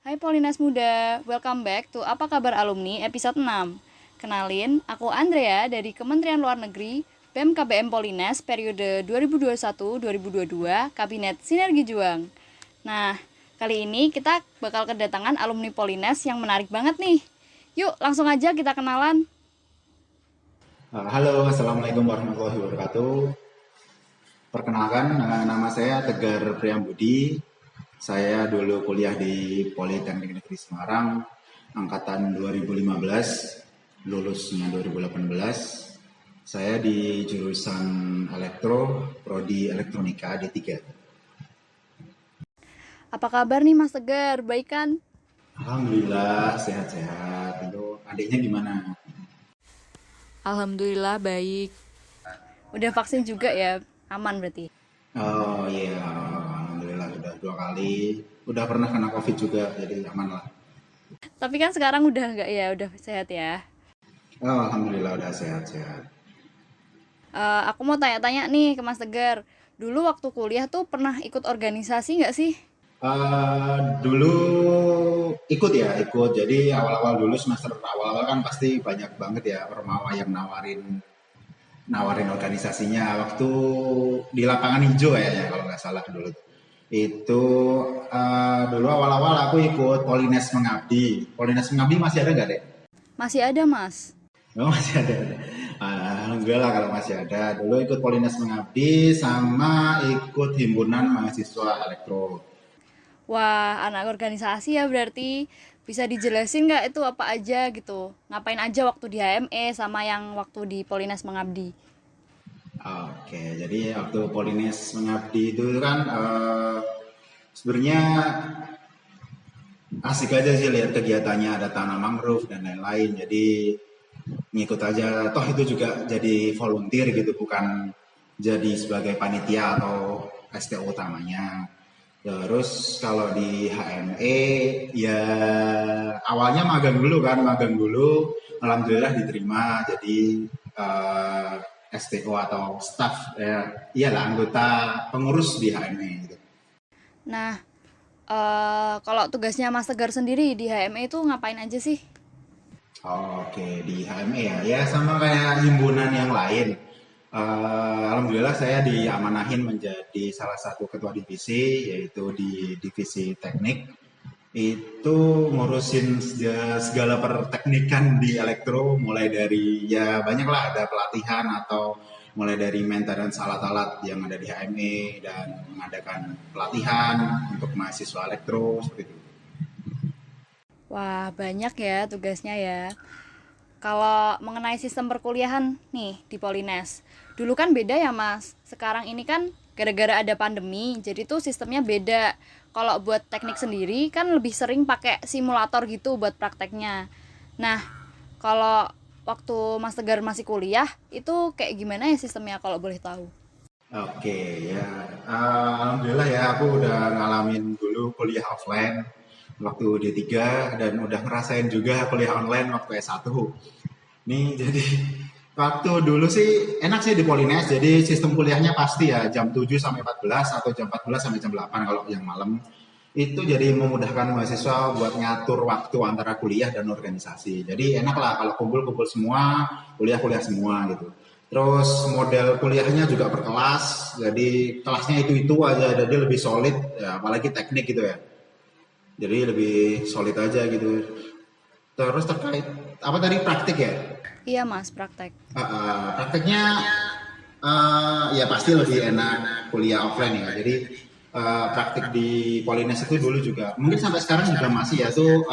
Hai Polinas Muda, welcome back to Apa Kabar Alumni episode 6. Kenalin, aku Andrea dari Kementerian Luar Negeri, BEM KBM Polinas periode 2021-2022, Kabinet Sinergi Juang. Nah, kali ini kita bakal kedatangan alumni Polinas yang menarik banget nih. Yuk, langsung aja kita kenalan. Halo, Assalamualaikum warahmatullahi wabarakatuh. Perkenalkan, nama saya Tegar Priambudi. Saya dulu kuliah di Politeknik Negeri Semarang, angkatan 2015, lulusnya 2018. Saya di jurusan Elektro, Prodi Elektronika D3. Apa kabar nih Mas Tegar, baik kan? Alhamdulillah, sehat-sehat. Itu adiknya gimana? Alhamdulillah baik. Udah vaksin juga ya, aman berarti. Oh iya, Alhamdulillah udah 2 kali. Udah pernah kena COVID juga, jadi aman lah. Tapi kan sekarang udah enggak ya, udah sehat ya. Oh, Alhamdulillah udah sehat-sehat. Aku mau tanya-tanya nih ke Mas Tegar. Dulu waktu kuliah tuh pernah ikut organisasi nggak sih? Dulu ikut. Jadi awal-awal dulu semester awal-awal kan pasti banyak banget ya ormawa yang nawarin organisasinya. Waktu di lapangan hijau ya kalau nggak salah dulu. Itu dulu awal-awal aku ikut Polines Mengabdi. Polines Mengabdi masih ada nggak deh? Masih ada, Mas. Oh, masih ada. Alhamdulillah kalau masih ada. Dulu ikut Polines Mengabdi sama ikut himpunan mahasiswa elektro. Wah, anak organisasi ya berarti. Bisa dijelasin nggak itu apa aja gitu? Ngapain aja waktu di HME sama yang waktu di Polinas Mengabdi? Oke, jadi waktu Polines Mengabdi itu kan sebenarnya asik aja sih lihat kegiatannya, ada tanam mangrove dan lain-lain. Jadi ngikut aja. Toh itu juga jadi volunteer gitu, bukan jadi sebagai panitia atau STO utamanya. Terus kalau di HME ya awalnya magang dulu. Alhamdulillah diterima jadi eh, STO atau staff ya, iyalah anggota pengurus di HME gitu. Nah, kalau tugasnya Mas Tegar sendiri di HME itu ngapain aja sih? Oke, di HME ya, ya sama kayak himpunan yang lain. Alhamdulillah saya diamanahin menjadi salah satu ketua divisi, yaitu di divisi teknik. Itu ngurusin segala perteknikan di elektro, mulai dari ya banyak lah ada pelatihan atau mulai dari maintenance alat-alat yang ada di HME dan mengadakan pelatihan untuk mahasiswa elektro seperti itu. Wah, banyak ya tugasnya ya. Kalau mengenai sistem perkuliahan nih di Polines, dulu kan beda ya Mas. Sekarang ini kan gara-gara ada pandemi, jadi tuh sistemnya beda. Kalau buat teknik sendiri kan lebih sering pakai simulator gitu buat prakteknya. Nah, kalau waktu Mas Tegar masih kuliah, itu kayak gimana ya sistemnya kalau boleh tahu? Oke, ya. Alhamdulillah ya aku udah ngalamin dulu kuliah offline waktu D3 dan udah ngerasain juga kuliah online waktu S1. Nih jadi waktu dulu sih enak sih di Polines. Jadi sistem kuliahnya pasti ya jam 7 sampai 14 atau jam 14 sampai jam 8 kalau yang malam. Itu jadi memudahkan mahasiswa buat ngatur waktu antara kuliah dan organisasi. Jadi enak lah kalau kumpul-kumpul semua, kuliah-kuliah semua gitu. Terus model kuliahnya juga per kelas, jadi kelasnya itu-itu aja, jadi lebih solid, ya, apalagi teknik gitu ya. Jadi lebih solid aja gitu. Terus terkait apa tadi praktik ya? Iya Mas, praktek. Prakteknya ya pasti lebih enak kuliah offline ya. Jadi praktik di Polines itu dulu juga, mungkin sampai sekarang juga masih ya tuh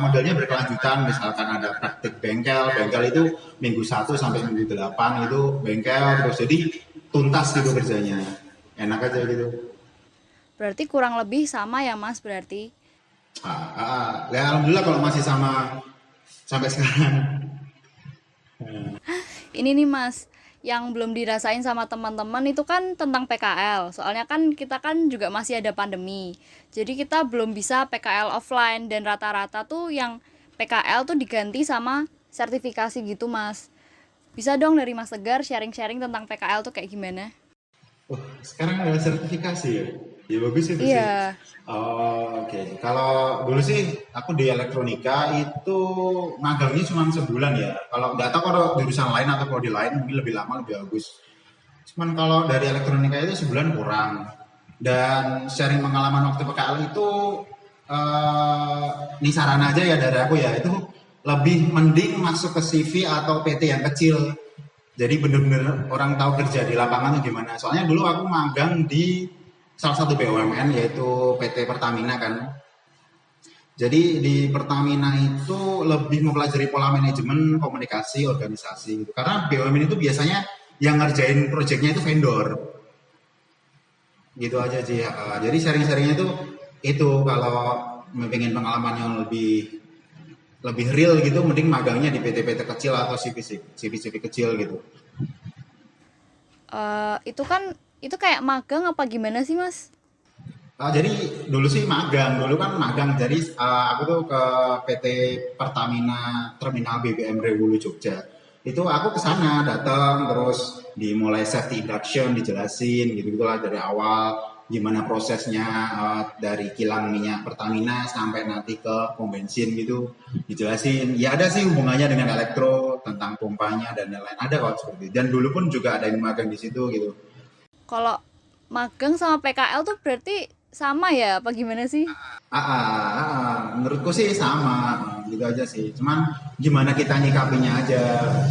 modelnya berkelanjutan. Misalkan ada praktik bengkel, bengkel itu minggu 1 sampai minggu 8 itu bengkel terus jadi tuntas gitu kerjanya, enak aja gitu. Berarti kurang lebih sama ya Mas berarti. Ya alhamdulillah kalau masih sama sampai sekarang. Ini nih Mas, yang belum dirasain sama teman-teman itu kan tentang PKL. Soalnya kan kita kan juga masih ada pandemi. Jadi kita belum bisa PKL offline dan rata-rata tuh yang PKL tuh diganti sama sertifikasi gitu Mas. Bisa dong dari Mas Tegar sharing-sharing tentang PKL tuh kayak gimana? Sekarang ada sertifikasi ya. Ya bagus itu sih. Iya. Oh, oke. Kalau dulu sih aku di elektronika itu magangnya cuma sebulan ya. Kalau nggak tahu kalau jurusan lain atau kalau di lain mungkin lebih lama lebih bagus. Cuman kalau dari elektronika itu sebulan kurang. Dan sharing pengalaman waktu PKL itu ini saran aja ya dari aku ya, itu lebih mending masuk ke CV atau PT yang kecil. Jadi bener-bener orang tahu kerja di lapangan tuh gimana. Soalnya dulu aku magang di salah satu BUMN yaitu PT Pertamina kan. Jadi di Pertamina itu lebih mempelajari pola manajemen, komunikasi, organisasi gitu. Karena BUMN itu biasanya yang ngerjain proyeknya itu vendor. Gitu aja sih. Jadi sharing-sharingnya itu kalau pengen pengalaman yang lebih lebih real gitu, mending magangnya di PT-PT kecil atau CV-CV kecil gitu. Itu kan itu kayak magang apa gimana sih, Mas? Jadi dulu sih magang, dulu kan magang. Jadi aku tuh ke PT Pertamina Terminal BBM Rewulu Jogja. Itu aku ke sana datang terus dimulai safety induction, dijelasin gitu gitulah dari awal gimana prosesnya dari kilang minyak Pertamina sampai nanti ke pom bensin gitu dijelasin. Ya ada sih hubungannya dengan elektro tentang pompanya dan lain-lain ada kok seperti itu. Dan dulu pun juga ada yang magang di situ gitu. Kalau magang sama PKL tuh berarti sama ya apa gimana sih? Menurutku sih sama, gitu aja sih. Cuman gimana kita nyikapinya aja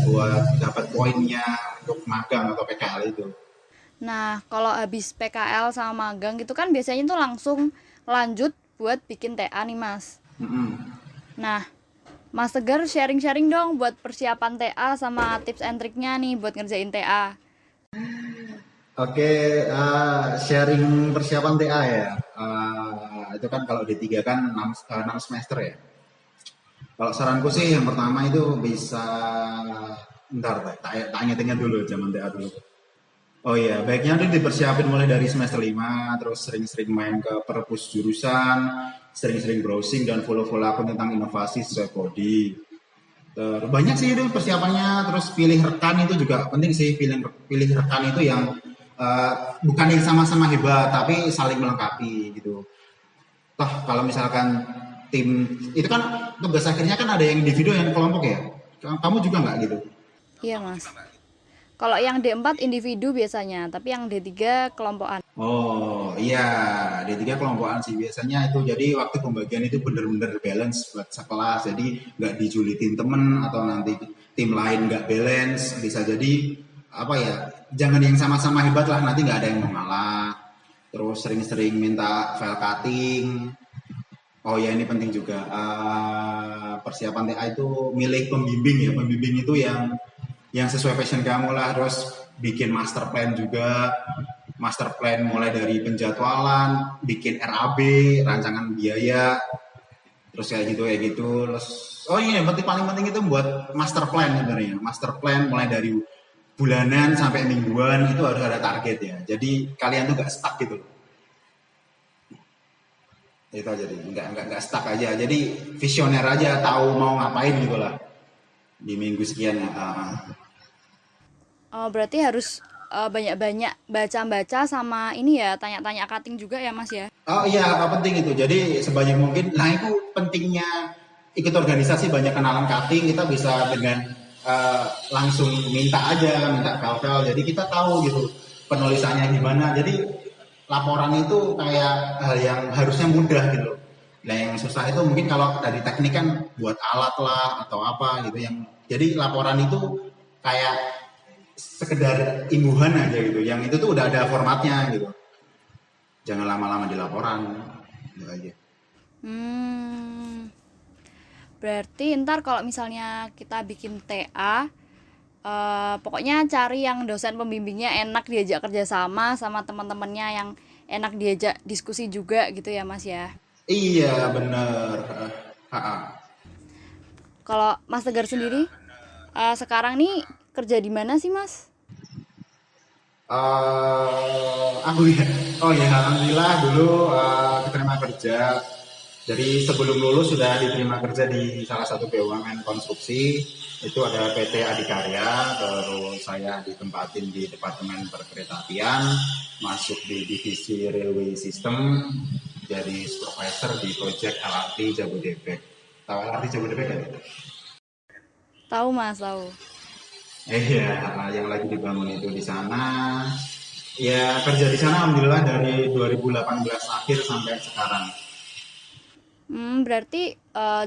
buat dapat poinnya untuk magang atau PKL itu. Nah, kalau habis PKL sama magang gitu kan biasanya tuh langsung lanjut buat bikin TA nih, Mas. Mm-mm. Nah, Mas Tegar sharing-sharing dong buat persiapan TA sama tips and triknya nih buat ngerjain TA. Oke, sharing persiapan TA ya. Itu kan kalau D3 kan 6 semester ya. Kalau saranku sih yang pertama itu bisa, ntar tanya-tanya dulu zaman TA dulu. Oh iya, baiknya nanti dipersiapin mulai dari semester 5, terus sering-sering main ke perpus jurusan, sering-sering browsing dan follow-follow akun tentang inovasi sesuai prodi. Banyak sih itu persiapannya, terus pilih rekan itu juga penting sih, pilih rekan itu yang eh, bukan yang sama-sama hebat, tapi saling melengkapi gitu. Toh kalau misalkan tim, itu kan tugas akhirnya kan ada yang individu yang kelompok ya, kamu juga nggak gitu? Iya, Mas. Kalau yang D4 individu biasanya, tapi yang D3 kelompokan. Oh iya, D3 kelompokan sih biasanya itu. Jadi waktu pembagian itu bener-bener balance buat sekelas. Jadi nggak dijulitin temen atau nanti tim lain nggak balance. Bisa jadi apa ya? Jangan yang sama-sama hebat lah. Nanti nggak ada yang mau ngalah. Terus sering-sering minta file cutting. Oh ya ini penting juga. Persiapan TA itu milih pembimbing ya. Pembimbing itu yang sesuai passion kamu lah. Terus bikin master plan juga, master plan mulai dari penjadwalan, bikin RAB, rancangan biaya, terus kayak gitu. Terus oh iya, berarti paling penting itu buat master plan sebenarnya. Master plan mulai dari bulanan sampai mingguan itu harus ada target ya. Jadi kalian tuh gak stuck gitu loh. Itu aja jadi nggak stuck aja. Jadi visioner aja, tahu mau ngapain gitu lah di minggu sekian ya. Oh, berarti harus banyak-banyak baca-baca sama ini ya, tanya-tanya cutting juga ya, Mas ya. Oh iya, penting itu. Jadi sebanyak mungkin. Nah itu pentingnya ikut organisasi, banyak kenalan cutting. Kita bisa dengan langsung minta aja, minta file-file. Jadi kita tahu gitu penulisannya gimana. Jadi laporan itu kayak hal yang harusnya mudah gitu. Nah yang susah itu mungkin kalau dari teknik kan buat alat lah atau apa gitu. Jadi laporan itu kayak sekedar imbuhan aja gitu. Yang itu tuh udah ada formatnya gitu. Jangan lama-lama di laporan gitu aja. Hmm, berarti ntar kalau misalnya kita bikin TA, pokoknya cari yang dosen pembimbingnya enak diajak kerjasama sama teman-temannya yang enak diajak diskusi juga gitu ya, Mas ya. Iya bener. Kalau Mas Tegar sendiri, sekarang nih kerja di mana sih, Mas? Aku ya, oh ya alhamdulillah dulu keterima kerja Jadi sebelum lulus sudah diterima kerja di salah satu BUMN konstruksi, itu ada PT Adikarya, terus saya ditempatin di Departemen Perkeretaapian, masuk di divisi Railway System, jadi supervisor di proyek LRT Jabodebek. Tahu LRT Jabodebek kan? Tahu Mas, tahu. Iya, yang lagi dibangun itu di sana. Ya kerja di sana alhamdulillah dari 2018 akhir sampai sekarang. Berarti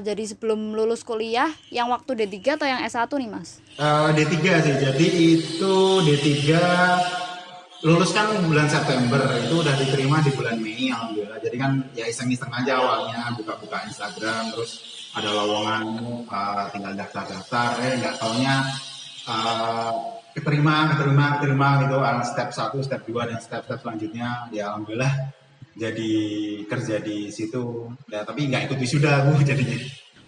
jadi sebelum lulus kuliah yang waktu D3 atau yang S1 nih Mas? D3 sih, jadi itu D3 lulus kan bulan September, itu udah diterima di bulan Mei alhamdulillah. Jadi kan ya iseng-iseng aja awalnya buka-buka Instagram, terus ada lowongan tinggal daftar-daftar, nggak taunya uh, keterima gitu, step 1, step 2 dan step-step selanjutnya ya alhamdulillah jadi kerja di situ. Ya, tapi nggak ikut wisuda aku jadinya.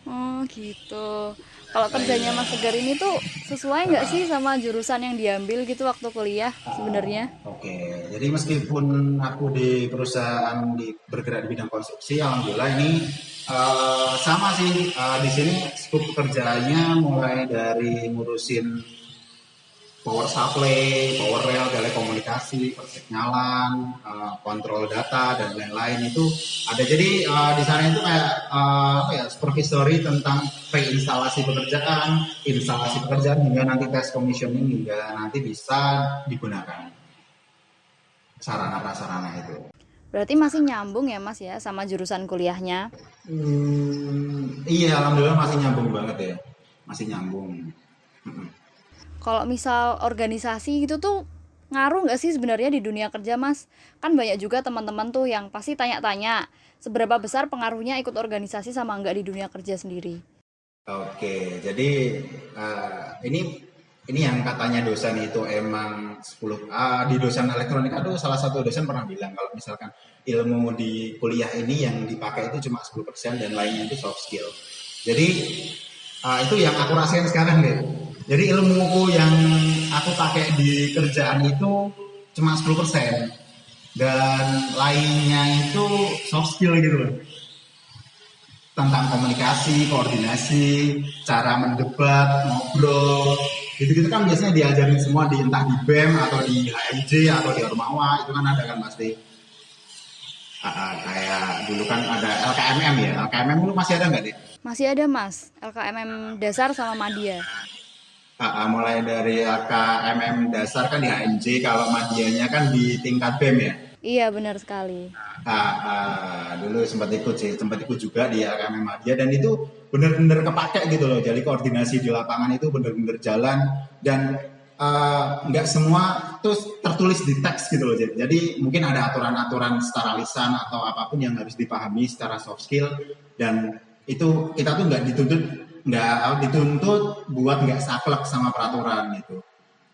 Oh gitu. Kalau kerjanya Iya. Mas Tegar ini tuh sesuai nggak sih sama jurusan yang diambil gitu waktu kuliah sebenarnya? Oke, jadi meskipun aku di perusahaan bergerak di bidang konstruksi, alhamdulillah ini sama sih. Di sini skup pekerjaannya mulai dari ngurusin power supply, power rail, telekomunikasi, persignalan, kontrol data dan lain-lain itu ada. Jadi di sana itu kayak supervisory tentang preinstalasi pekerjaan, instalasi pekerjaan hingga nanti tes commissioning hingga nanti bisa digunakan sarana prasarana itu. Berarti masih nyambung ya Mas ya sama jurusan kuliahnya? Iya, alhamdulillah masih nyambung banget ya, masih nyambung. Kalau misal organisasi gitu tuh ngaruh nggak sih sebenarnya di dunia kerja Mas? Kan banyak juga teman-teman tuh yang pasti tanya-tanya seberapa besar pengaruhnya ikut organisasi sama nggak di dunia kerja sendiri. Oke, jadi ini yang katanya dosen itu emang 10 di dosen elektronik itu salah satu dosen pernah bilang kalau misalkan ilmu di kuliah ini yang dipakai itu cuma 10% dan lainnya itu soft skill. Jadi itu yang aku rasain sekarang deh. Jadi ilmuku yang aku pakai di kerjaan itu cuma 10% dan lainnya itu soft skill gitu loh, tentang komunikasi, koordinasi, cara mendebat, ngobrol, gitu-gitu kan biasanya diajarin semua di entah di BEM atau di HMJ atau di Ormawa, itu kan ada kan pasti. Kayak dulu kan ada LKMM ya, LKMM dulu masih ada nggak deh? Masih ada Mas, LKMM dasar sama Madya. Mulai dari LKMM dasar kan di HMJ, kalau Madianya kan di tingkat BEM ya. Iya benar sekali. Dulu sempat ikut juga di LKMM Madya dan itu benar-benar kepake gitu loh. Jadi koordinasi di lapangan itu benar-benar jalan dan nggak semua tuh tertulis di teks gitu loh. Jadi mungkin ada aturan-aturan secara lisan atau apapun yang harus dipahami secara soft skill dan itu kita tuh nggak dituntut buat nggak saklek sama peraturan gitu.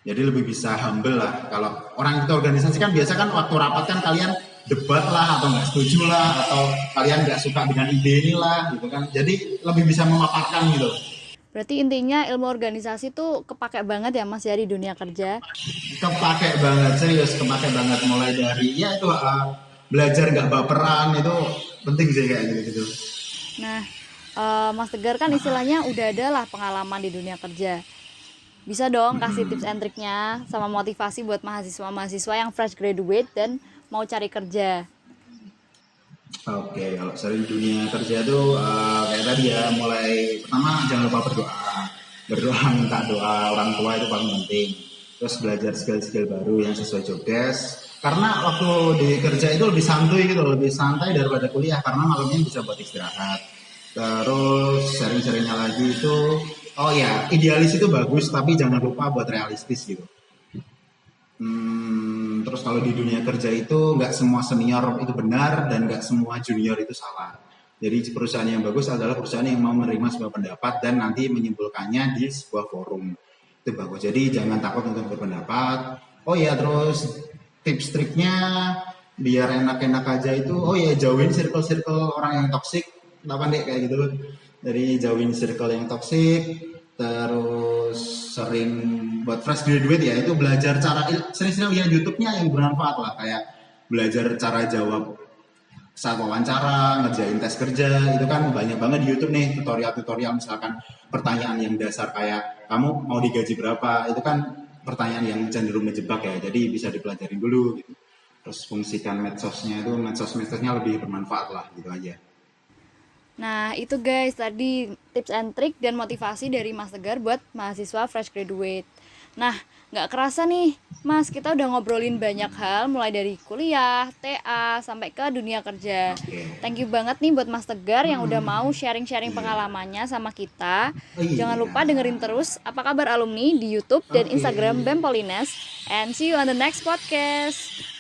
Jadi lebih bisa humble lah. Kalau orang kita organisasi kan biasa kan waktu rapat kan kalian debat lah atau nggak setuju lah atau kalian nggak suka dengan ide ini lah gitu kan. Jadi lebih bisa memaparkan gitu. Berarti intinya ilmu organisasi tuh kepake banget ya Mas ya di dunia kerja. Kepake banget, serius kepake banget mulai dari ya itu belajar nggak baperan itu penting sih kayak gitu. Nah, Mas Tegar kan istilahnya udah ada lah pengalaman di dunia kerja. Bisa dong kasih tips and triknya sama motivasi buat mahasiswa-mahasiswa yang fresh graduate dan mau cari kerja. Oke, kalau sering dunia kerja tuh kayak tadi ya, mulai pertama jangan lupa berdoa minta doa orang tua itu paling penting. Terus belajar skill-skill baru yang sesuai job desk. Karena waktu di kerja itu lebih santuy gitu, lebih santai daripada kuliah karena malamnya bisa buat istirahat. Terus sering-seringnya lagi itu, oh ya, idealis itu bagus, tapi jangan lupa buat realistis gitu. Terus kalau di dunia kerja itu nggak semua senior itu benar dan nggak semua junior itu salah. Jadi perusahaan yang bagus adalah perusahaan yang mau menerima sebuah pendapat dan nanti menyimpulkannya di sebuah forum. Itu bagus. Jadi jangan takut untuk berpendapat. Oh ya, terus tips triknya biar enak-enak aja itu, oh ya jauhin circle-circle orang yang toksik. Apa deh kayak gitu. Dari jauhin circle yang toksik, terus sering buat fresh graduate ya itu belajar cara sering-sering lihat YouTube-nya yang bermanfaat lah, kayak belajar cara jawab saat wawancara, ngerjain tes kerja, itu kan banyak banget di YouTube nih tutorial-tutorial, misalkan pertanyaan yang dasar kayak kamu mau digaji berapa, itu kan pertanyaan yang cenderung menjebak ya, jadi bisa dipelajarin dulu gitu. Terus fungsikan medsosnya itu, medsos-medsosnya lebih bermanfaat lah gitu aja. Nah, itu guys tadi tips and trick dan motivasi dari Mas Tegar buat mahasiswa fresh graduate. Nah, nggak kerasa nih, Mas, kita udah ngobrolin banyak hal mulai dari kuliah, TA, sampai ke dunia kerja. Oke. Thank you banget nih buat Mas Tegar yang udah mau Hmm. sharing-sharing Iya. pengalamannya sama kita. Oh Jangan iya. lupa dengerin terus Apa Kabar Alumni di YouTube dan Oke. Instagram BEM Polines. And see you on the next podcast.